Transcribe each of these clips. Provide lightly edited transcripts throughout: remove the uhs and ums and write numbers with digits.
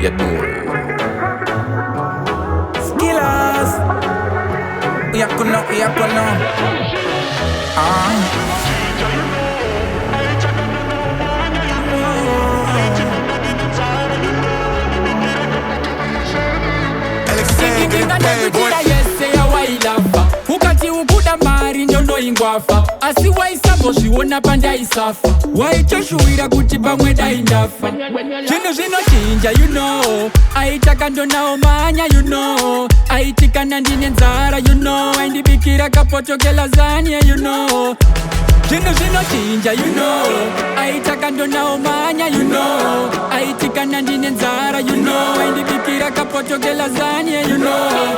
You know. Skillers. Yakuno. ukati ukuda mari ndono ingwafa asi waisambozviona pandaisafa waitoshuwira kuti pamwe daindafa zvinhu zvinochinja you know aitaka ndonawo manya you know aitikana ndine nzara you know aindibikira kapotokela zania you know zvinhu zvinochinja you know aitaka ndonawo manya you know aitikana ndine nzara you know aindibikira kapotokela zania you know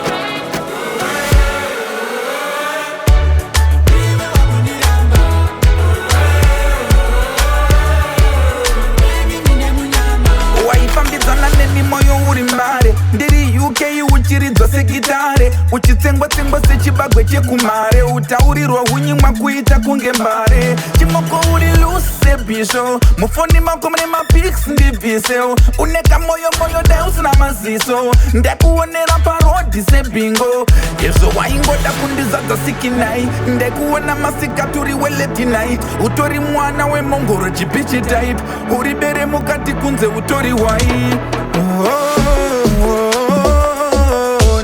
waifambidzana neni moyo uri mare ndiri uk uchiridzwa segitare uchitsengwa-tsengwa sechibagwe chekumare utaurirwa hunyimwa kuita kunge mbare chimoko uri luse bisho mufoni mako mune mapics ndibvisewo uneka moyo dai usina maziso ndakuonera parodhi sebingo izvo waingoda kundizadza sikinai ndakuona masikaturi weleti night utori mwana wemongoro chipichi type uri bere mukati kunze utori wai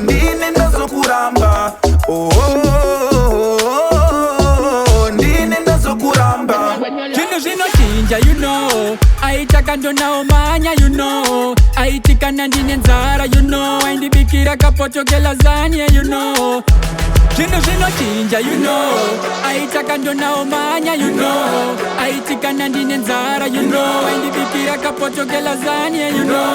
ndine ndazokuramba ndine ndazokuramba zvinhu zvinochinja you know aitaka ndonawo manya you know aitikana ndine nzara you know aindibikira kapotokela zania you know zvinhu zvinochinja you know aitaka ndonawo manya you know aitikana ndine nzara you know aindibikira kapotokela zania you know